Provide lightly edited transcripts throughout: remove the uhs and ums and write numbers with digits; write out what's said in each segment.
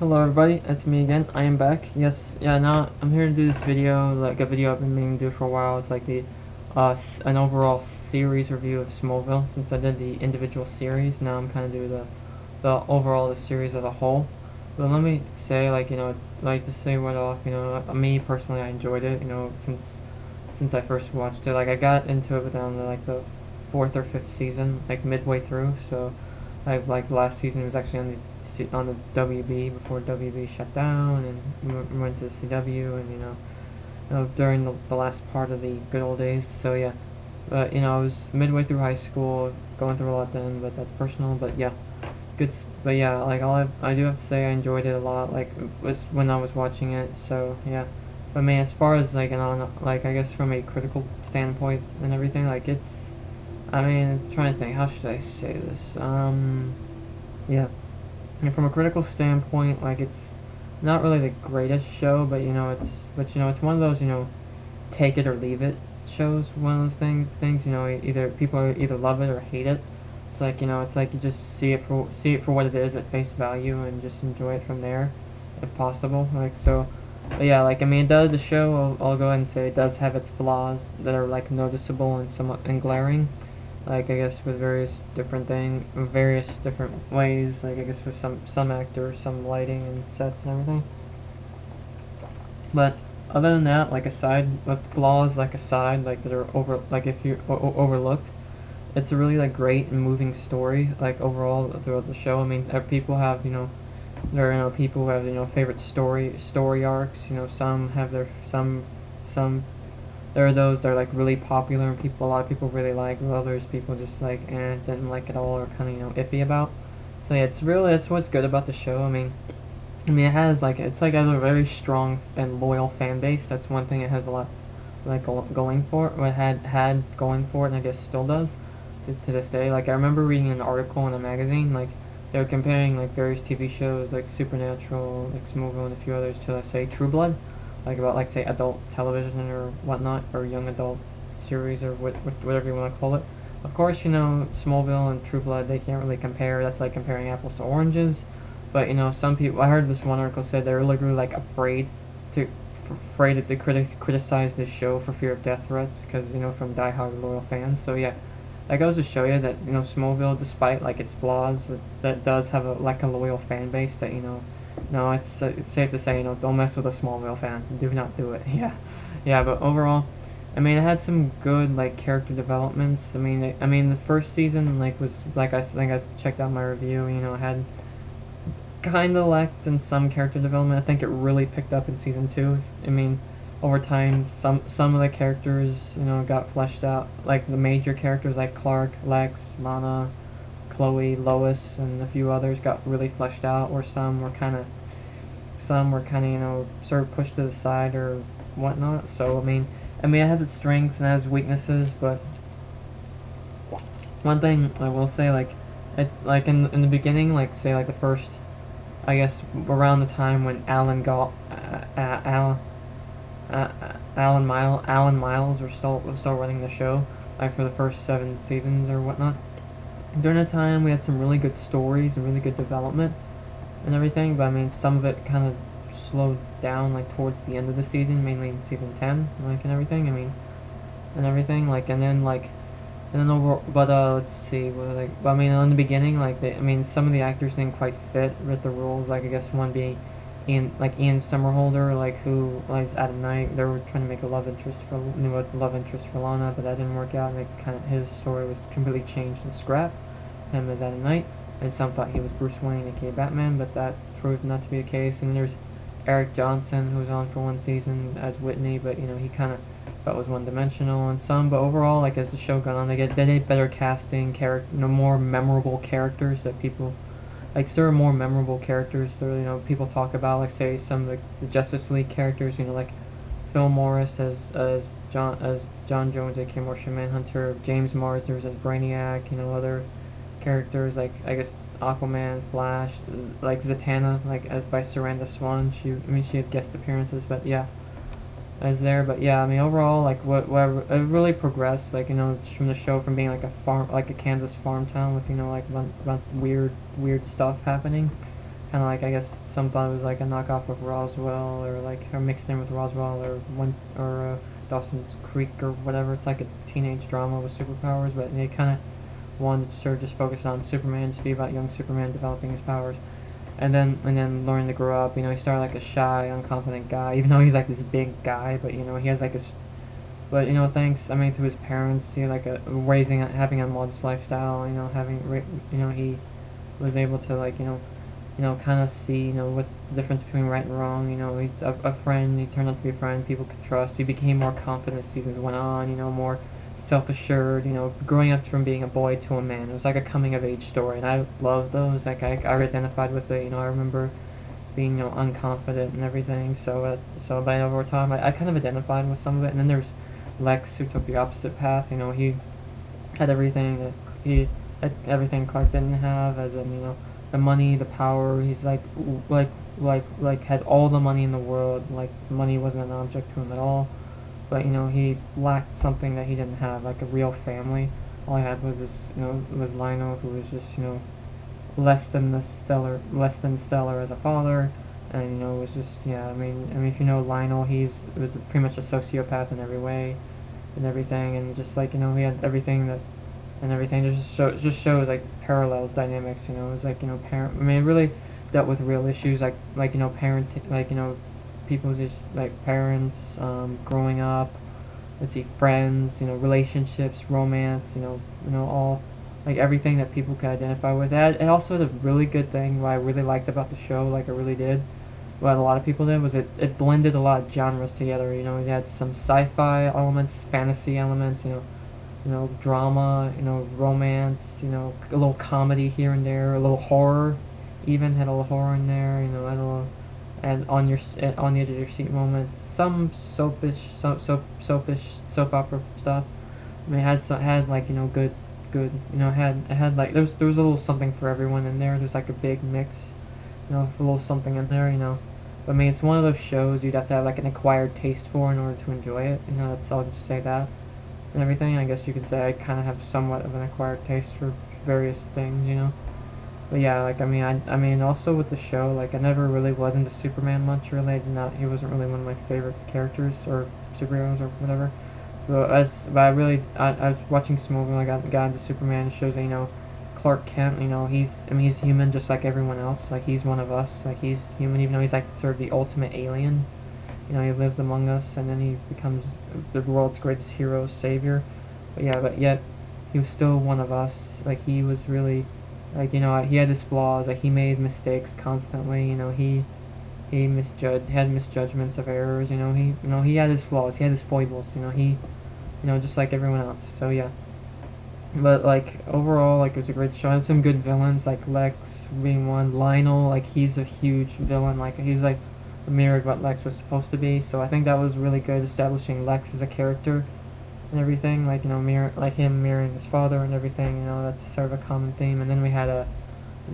Hello everybody, it's me again. I am back. Yes, yeah, now I'm here to do this video, like a video I've been meaning to do for a while. It's like an overall series review of Smallville. Since I did the individual series, now I'm kind of doing the overall the series as a whole. But let me say, like to say what off, me personally, I enjoyed it, since I first watched it. Like, I got into it down to like the fourth or fifth season, like midway through, so like last season was actually on the WB before WB shut down, and we went to the CW, and during the last part of the good old days. So yeah, but I was midway through high school, going through a lot then, but that's personal. But yeah, but yeah, like I do have to say I enjoyed it a lot. Like it was when I was watching it. So yeah, but I mean, as far as like like I guess from a critical standpoint and everything, like I mean, I'm trying to think, how should I say this? Yeah. And from a critical standpoint, like it's not really the greatest show, but it's one of those take it or leave it shows. One of those things either people either love it or hate it. It's like you just see it for what it is at face value and just enjoy it from there, if possible. But yeah, like I mean, the show. I'll go ahead and say it does have its flaws that are like noticeable and somewhat glaring. Like I guess with various different ways. Like I guess with some actors, some lighting and sets and everything. But other than that, like aside with flaws, like that are like if you overlooked, it's a really like great and moving story. Like overall throughout the show, I mean, people have there are people who have favorite story arcs. Some have some there are those that are like really popular and a lot of people really like, while others people just like didn't like it all or kind of iffy about. So yeah, it's what's good about the show. I mean it has like has a very strong and loyal fan base. That's one thing it has a lot like going for it. Or it had going for it, and I guess still does to this day. Like I remember reading an article in a magazine, like they were comparing like various TV shows like Supernatural, like Smallville, and a few others to say True Blood, like about like say adult television or whatnot, or young adult series, or whatever you want to call it. Of course, Smallville and True Blood, they can't really compare. That's like comparing apples to oranges. But some people, I heard this one article said they're literally like to afraid to criticize this show for fear of death threats, because from diehard loyal fans. So yeah, that goes to show you that Smallville, despite like its flaws, that does have a loyal fan base. That no, it's safe to say don't mess with a Smallville fan. Do not do it. Yeah, yeah. But overall, I mean, it had some good like character developments. I mean the first season was like I think I checked out my review. It had kind of lacked in some character development. I think it really picked up in season 2. I mean, over time, some of the characters, got fleshed out. Like the major characters like Clark, Lex, Lana, Chloe, Lois, and a few others got really fleshed out, or some were kind of, sort of pushed to the side or whatnot. So I mean, it has its strengths and it has weaknesses, but one thing I will say, like in the beginning, like say like the first, I guess around the time when Alan Miles was still running the show, like for the first 7 seasons or whatnot. During that time, we had some really good stories and really good development and everything. But I mean, some of it kind of slowed down like towards the end of the season, mainly in season 10, like and everything. I mean, and everything and then over. But let's see, I mean, in the beginning, some of the actors didn't quite fit with the roles. Like I guess one being Ian Somerhalder, like who like Adam Knight. They were trying to make a love interest for Lana, but that didn't work out. And his story was completely changed and scrapped. Him as Adam Knight, and some thought he was Bruce Wayne, aka Batman, but that proved not to be the case. And there's Eric Johnson, who was on for one season as Whitney, but he kind of felt was one-dimensional and some. But overall, like as the show got on, they did better casting, more memorable characters that people like. There are more memorable characters that people talk about, like say some of the Justice League characters, like Phil Morris as John Jones, aka Martian Manhunter, James Marsden as Brainiac, other characters like I guess Aquaman, Flash, like Zatanna, like as by Saranda Swan. She had guest appearances, but yeah, as there. But yeah, I mean overall, like whatever, it really progressed. Like from the show from being like a Kansas farm town with like weird stuff happening, kind of like, I guess some thought it was like a knockoff of Roswell, or like or mixed in with Roswell, or Dawson's Creek or whatever. It's like a teenage drama with superpowers, but they kind of wanted to sort of just focus on Superman, just be about young Superman developing his powers, and then learning to grow up. He started like a shy, unconfident guy, even though he's like this big guy, but he has like but thanks, I mean, to his parents, like having a modest lifestyle, he was able to like, kind of see, what the difference between right and wrong. He's a friend. He turned out to be a friend people could trust. He became more confident as seasons went on. More self-assured. Growing up from being a boy to a man. It was like a coming-of-age story, and I love those. Like I identified with it. I remember being unconfident and everything. But over time, I kind of identified with some of it. And then there's Lex, who took the opposite path. He had everything that he had everything Clark didn't have, as in the money, the power. He's like had all the money in the world. Like money wasn't an object to him at all. But he lacked something that he didn't have, like a real family. All he had was this, was Lionel, who was just less than stellar as a father, and was just I mean if Lionel, he was pretty much a sociopath in every way, and everything, and just like he had everything that and everything. It just shows like parallels, dynamics. It was like parent. I mean, it really dealt with real issues parent, people's just like parents, growing up. Let's see, friends, relationships, romance, all like everything that people could identify with. And also the really good thing, what I really liked about the show, like I really did, what a lot of people did, was it blended a lot of genres together. It had some sci-fi elements, fantasy elements, drama, romance, a little comedy here and there, a little horror, even had a little horror in there, had a little, and on the edge of your seat moments, some soap opera stuff. I mean, it had like good, had like there was a little something for everyone in there. There's like a big mix, a little something in there, But I mean, it's one of those shows you'd have to have like an acquired taste for in order to enjoy it. That's I'll just say that. And everything. I guess you could say I kind of have somewhat of an acquired taste for various things. But yeah, like I mean, also with the show, like I never really was into Superman much. Really, he wasn't really one of my favorite characters or superheroes or whatever. But I was watching Smallville. I got into Superman. It shows that Clark Kent. He's human just like everyone else. Like he's one of us. Like he's human, even though he's like sort of the ultimate alien. He lived among us, and then he becomes the world's greatest hero, savior. But yet he was still one of us. Like he was really, like he had his flaws. Like he made mistakes constantly. He had misjudgments of errors. He had his flaws. He had his foibles. He, just like everyone else. So yeah. But like overall, like it was a great show. It had some good villains, like Lex being one. Lionel, like he's a huge villain. Like he's like mirrored what Lex was supposed to be. So I think that was really good, establishing Lex as a character and everything. Like like him mirroring his father and everything. That's sort of a common theme. And then we had a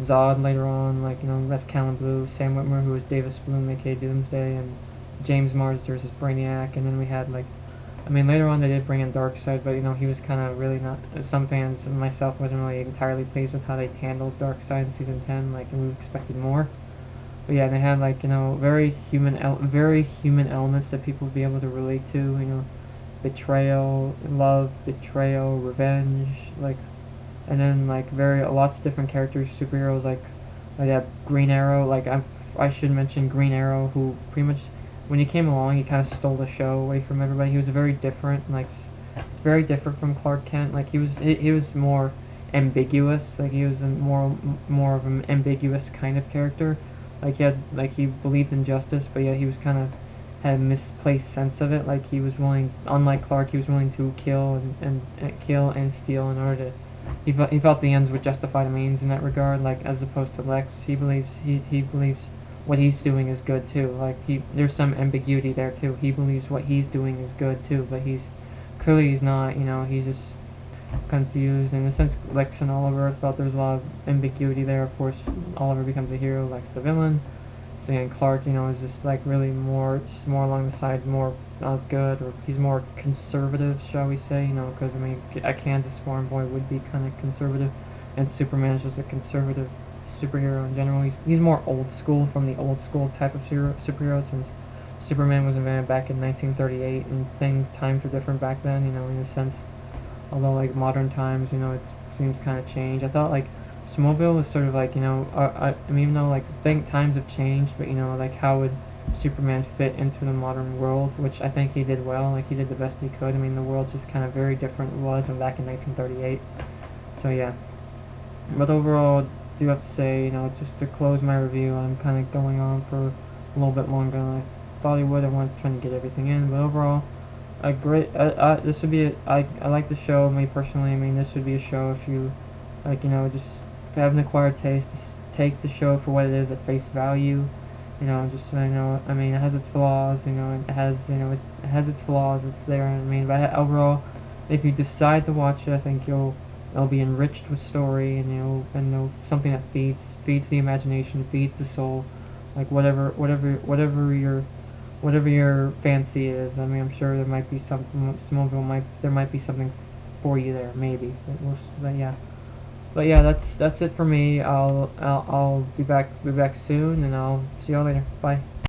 Zod later on, like that's Callan Blue, Sam Whitmer, who was Davis Bloom, aka Doomsday, and James Marsden as Brainiac. And then we had like, I mean, later on they did bring in Darkseid, but he was kind of really not. Some fans and myself wasn't really entirely pleased with how they handled Darkseid in season 10. Like, and we expected more. But yeah, they had like very human elements that people would be able to relate to. Betrayal, love, betrayal, revenge, like. And then like lots of different characters, superheroes, like that Green Arrow. Like I should mention Green Arrow, who pretty much when he came along, he kind of stole the show away from everybody. He was very different from Clark Kent. Like he was more ambiguous. Like he was more of an ambiguous kind of character. Like he believed in justice, but yet he was kind of had a misplaced sense of it. Like he was willing, unlike Clark, he was willing to kill and steal in order to. He felt the ends would justify the means in that regard. Like as opposed to Lex, he believes what he's doing is good too. Like there's some ambiguity there too. He believes what he's doing is good too, but he's not. He's just confused. In a sense, Lex and Oliver felt there's a lot of ambiguity there. Of course, Oliver becomes a hero, Lex the villain. So and Clark, is just like really more along the side, more good, or he's more conservative, shall we say? Because I mean, a Kansas farm boy would be kind of conservative, and Superman is just a conservative superhero in general. He's more old school, from the old school type of superhero, since Superman was invented back in 1938, and times were different back then. In a sense, although like modern times, it seems kind of changed. I thought like Smallville was sort of like, I mean, even though like times have changed, but like how would Superman fit into the modern world, which I think he did well. Like he did the best he could. I mean, the world's just kind of very different than it was back in 1938. So yeah, but overall, I do have to say, just to close my review, I'm kind of going on for a little bit longer than I thought I would. I wanted to try to get everything in, but overall, a great. This would be. I like the show. Me personally, I mean, this would be a show if you, like, just have an acquired taste. Just take the show for what it is at face value. Just I mean, it has its flaws. It has it has its flaws. It's there. I mean, but overall, if you decide to watch it, I think it'll be enriched with story, and something that feeds the imagination, feeds the soul, like whatever your fancy is. I mean, I'm sure there might be something. There might be something for you there, maybe. But yeah, that's it for me. I'll be back soon, and I'll see y'all later. Bye.